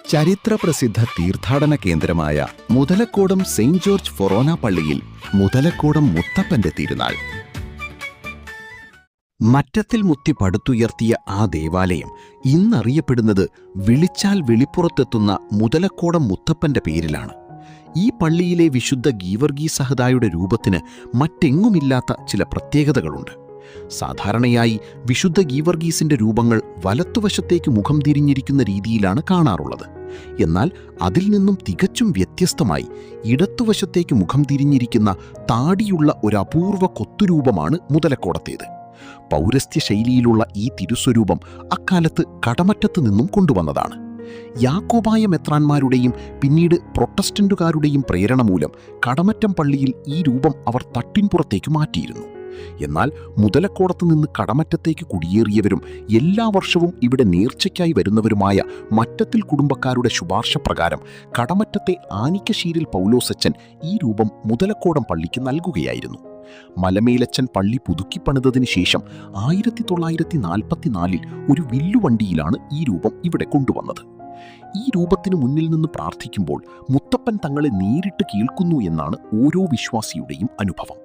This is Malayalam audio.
ചരിത്രപ്രസിദ്ധ തീർത്ഥാടന കേന്ദ്രമായ മുതലക്കോടം സെയിന്റ് ജോർജ് ഫൊറോന പള്ളിയിൽ മുതലക്കോടം മുത്തപ്പന്റെ തിരുനാൾ. മറ്റത്തിൽ മുത്തി പടുത്തുയർത്തിയ ആ ദേവാലയം ഇന്നറിയപ്പെടുന്നത് വിളിച്ചാൽ വെളിപ്പുറത്തെത്തുന്ന മുതലക്കോടം മുത്തപ്പന്റെ പേരിലാണ്. ഈ പള്ളിയിലെ വിശുദ്ധ ഗീവർഗീസ് സഹദായുടെ രൂപത്തിന് മറ്റെങ്ങുമില്ലാത്ത ചില പ്രത്യേകതകളുണ്ട്. സാധാരണയായി വിശുദ്ധ ഗീവർഗീസിന്റെ രൂപങ്ങൾ വലത്തുവശത്തേക്ക് മുഖം തിരിഞ്ഞിരിക്കുന്ന രീതിയിലാണ് കാണാറുള്ളത്. എന്നാൽ അതിൽ നിന്നും തികച്ചും വ്യത്യസ്തമായി ഇടത്തുവശത്തേക്ക് മുഖം തിരിഞ്ഞിരിക്കുന്ന താടിയുള്ള ഒരു അപൂർവ കൊത്തുരൂപമാണ് മുതലക്കോടത്തേത്. പൗരസ്ത്യ ശൈലിയിലുള്ള ഈ തിരുസ്വരൂപം അക്കാലത്ത് കടമറ്റത്ത് നിന്നും കൊണ്ടുവന്നതാണ്. യാക്കോബായ മെത്രാന്മാരുടെയും പിന്നീട് പ്രൊട്ടസ്റ്റന്റുകാരുടെയും പ്രേരണ മൂലം കടമറ്റം പള്ളിയിൽ ഈ രൂപം അവർ തട്ടിൻപുറത്തേക്ക് മാറ്റിയിരുന്നു. എന്നാൽ മുതലക്കോടത്ത് നിന്ന് കടമറ്റത്തേക്ക് കുടിയേറിയവരും എല്ലാ വർഷവും ഇവിടെ നേർച്ചയ്ക്കായി വരുന്നവരുമായ മറ്റത്തിൽ കുടുംബക്കാരുടെ ശുപാർശ പ്രകാരം കടമറ്റത്തെ ആനിക്കശ്ശേരിൽ പൗലോസച്ചൻ ഈ രൂപം മുതലക്കോടം പള്ളിക്ക് നൽകുകയായിരുന്നു. മലമേലച്ചൻ പള്ളി പുതുക്കിപ്പണിതതിനു ശേഷം 1944 ഒരു വില്ലുവണ്ടിയിലാണ് ഈ രൂപം ഇവിടെ കൊണ്ടുവന്നത്. ഈ രൂപത്തിനു മുന്നിൽ നിന്ന് പ്രാർത്ഥിക്കുമ്പോൾ മുത്തപ്പൻ തങ്ങളെ നേരിട്ട് കേൾക്കുന്നു എന്നാണ് ഓരോ വിശ്വാസിയുടെയും അനുഭവം.